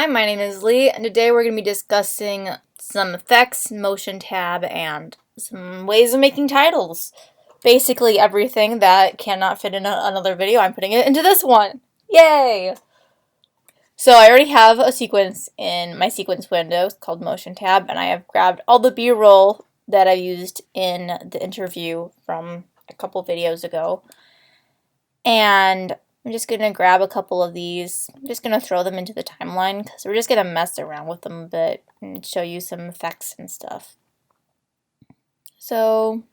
Hi, my name is Leigh, and today we're going to be discussing some effects, motion tab, and some ways of making titles. Basically everything that cannot fit in another video, I'm putting it into this one. Yay! So I already have a sequence in my sequence window called motion tab, and I have grabbed all the B-roll that I used in the interview from a couple videos ago. And I'm just going to grab a couple of these. I'm just going to throw them into the timeline because we're just going to mess around with them a bit and show you some effects and stuff. So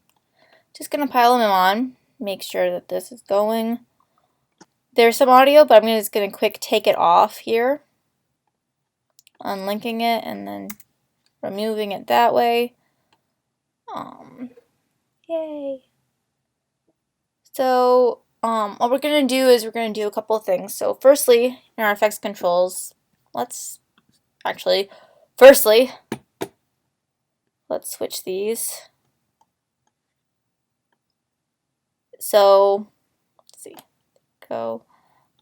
just going to pile them on, make sure that this is going. There's some audio, but I'm just going to quick take it off here, unlinking it and then removing it that way. Yay! So what we're going to do is we're going to do a couple of things. So firstly, in our effects controls, let's switch these. So let's see, go.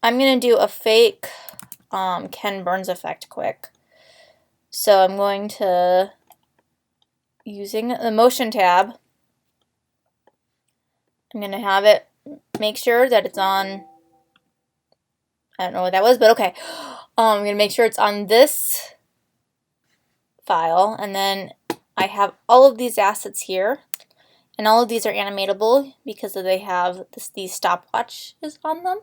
I'm going to do a fake Ken Burns effect quick. So I'm going to, using the motion tab, I'm going to have it, make sure that it's on, I don't know what that was, but okay. I'm going to make sure it's on this file, and then I have all of these assets here, and all of these are animatable because they have these stopwatches on them.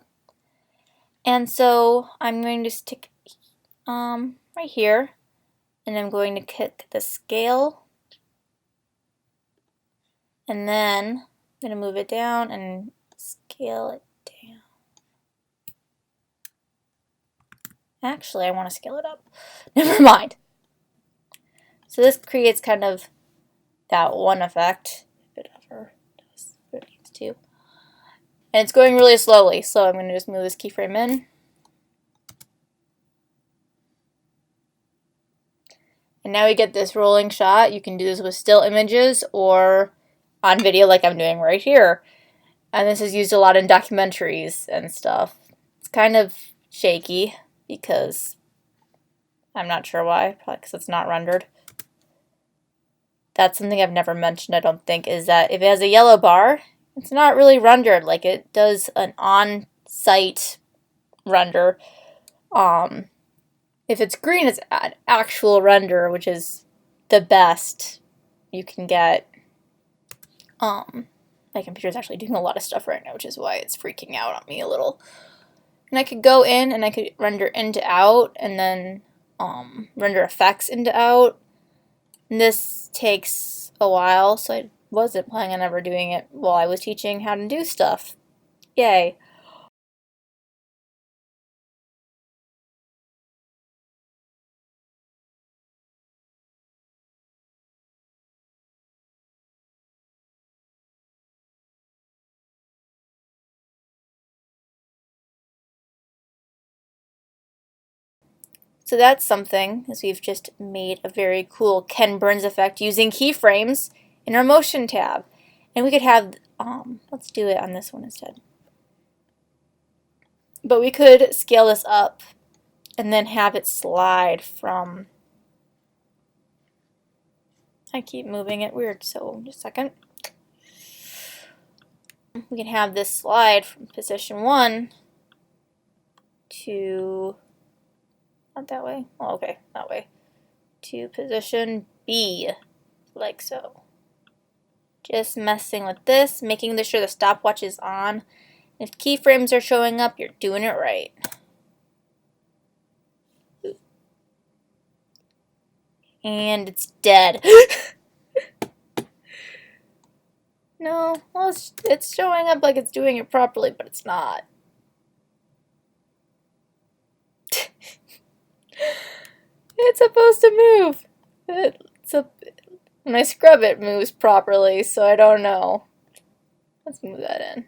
And so I'm going to stick right here, and I'm going to click the scale, and then I'm going to move it down and scale it down. Actually, I want to scale it up. Never mind. So this creates kind of that one effect, if it ever does what it needs to. And it's going really slowly, so I'm going to just move this keyframe in. And now we get this rolling shot. You can do this with still images or on video like I'm doing right here. And this is used a lot in documentaries and stuff. It's kind of shaky because I'm not sure why, probably because it's not rendered. That's something I've never mentioned, I don't think, is that if it has a yellow bar, it's not really rendered like it does an on-site render. If it's green, it's an actual render, which is the best you can get. My computer's actually doing a lot of stuff right now, which is why it's freaking out on me a little. And I could go in and I could render into out and then render effects into out. And this takes a while, so I wasn't planning on ever doing it while I was teaching how to do stuff. Yay. So that's something, as we've just made a very cool Ken Burns effect using keyframes in our motion tab. And we could have, let's do it on this one instead. But we could scale this up and then have it slide from, I keep moving it weird, so just a second. We can have this slide from position 1 to, not that way, oh, okay, that way, to position B, like so. Just messing with this, making sure the stopwatch is on. If keyframes are showing up, you're doing it right. And it's dead. No, well, it's showing up like it's doing it properly, but it's not. It's supposed to move. When I scrub it, moves properly, so I don't know. Let's move that in.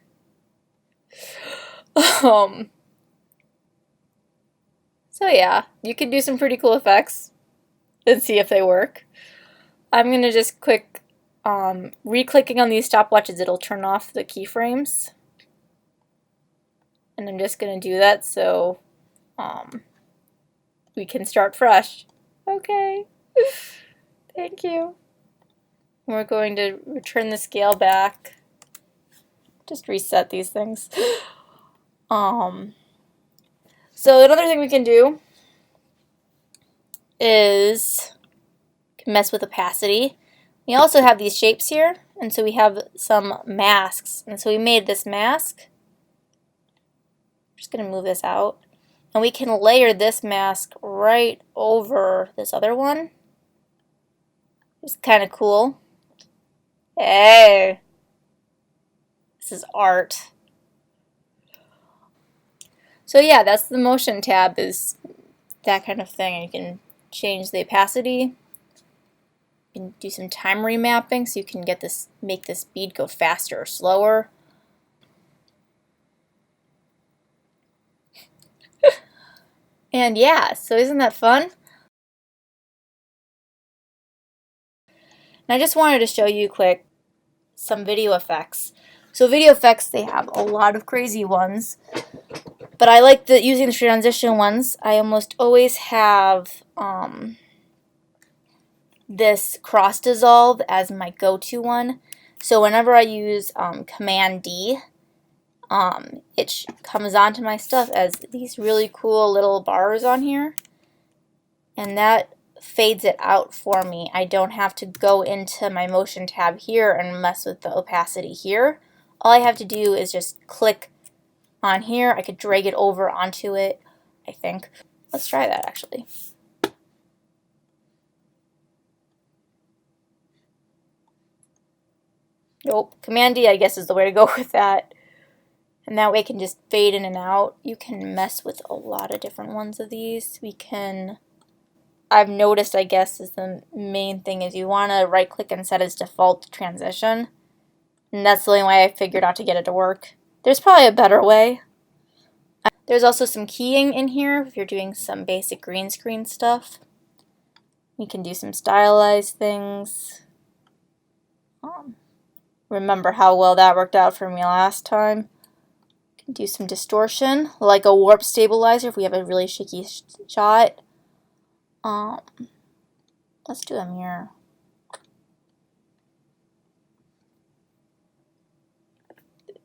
So yeah, you can do some pretty cool effects and see if they work. I'm gonna just quick re-clicking on these stopwatches, it'll turn off the keyframes. And I'm just gonna do that so we can start fresh. Okay. Thank you. We're going to return the scale back. Just reset these things. So another thing we can do is mess with opacity. We also have these shapes here, and so we have some masks. And so we made this mask. I'm just going to move this out. And we can layer this mask right over this other one. It's kind of cool. Hey! This is art. So yeah, that's the motion tab, is that kind of thing. You can change the opacity. You can do some time remapping so you can get this, make this bead go faster or slower. And yeah, so isn't that fun? And I just wanted to show you quick some video effects. So video effects, they have a lot of crazy ones, but I like using the transition ones. I almost always have this cross dissolve as my go-to one. So whenever I use Command D, it comes onto my stuff as these really cool little bars on here, and that fades it out for me. I don't have to go into my motion tab here and mess with the opacity here. All I have to do is just click on here. I could drag it over onto it, I think. Let's try that actually. Nope. Command D, I guess, is the way to go with that. And that way it can just fade in and out. You can mess with a lot of different ones of these. We can, I've noticed, I guess, is the main thing is you want to right click and set as default transition. And that's the only way I figured out to get it to work. There's probably a better way. There's also some keying in here if you're doing some basic green screen stuff. You can do some stylized things. Remember how well that worked out for me last time. You can do some distortion, like a warp stabilizer if we have a really shaky shot. Let's do a mirror.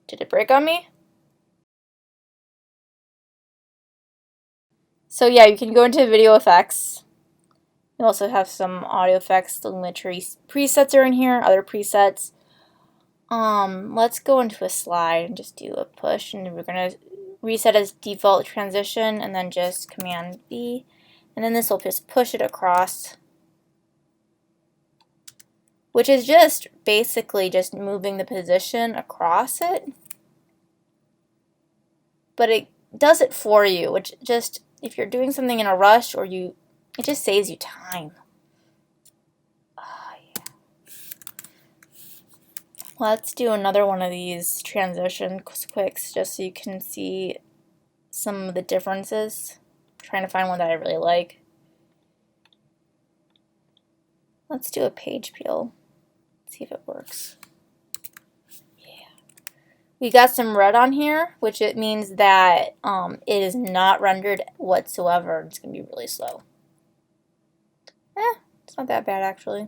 Did it break on me? So yeah, you can go into video effects. You also have some audio effects. The Lumetri presets are in here, other presets. Let's go into a slide and just do a push, and we're gonna reset as default transition and then just Command B, and then this will just push it across, which is just basically just moving the position across it, but it does it for you, which just, if you're doing something in a rush or it just saves you time. Let's do another one of these transition quicks just so you can see some of the differences. I'm trying to find one that I really like. Let's do a page peel. See if it works. Yeah. We got some red on here, which it means that it is not rendered whatsoever. It's going to be really slow. It's not that bad actually.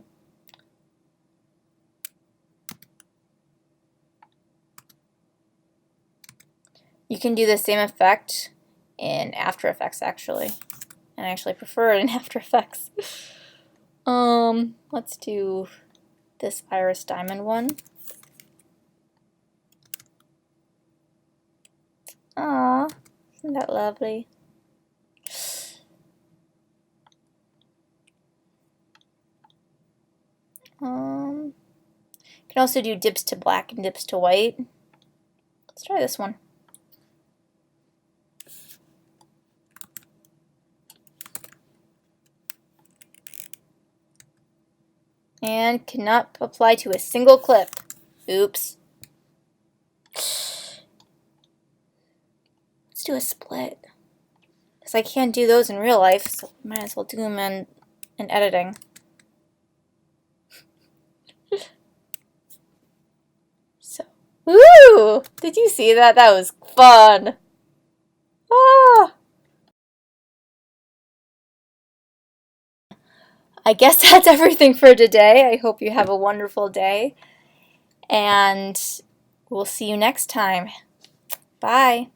You can do the same effect in After Effects actually, and I actually prefer it in After Effects. Let's do this Iris Diamond one. Aww, isn't that lovely? You can also do dips to black and dips to white. Let's try this one. And cannot apply to a single clip. Oops. Let's do a split. Because I can't do those in real life, so might as well do them in editing. So, woo! Did you see that? That was fun. Ah! I guess that's everything for today. I hope you have a wonderful day, and we'll see you next time. Bye.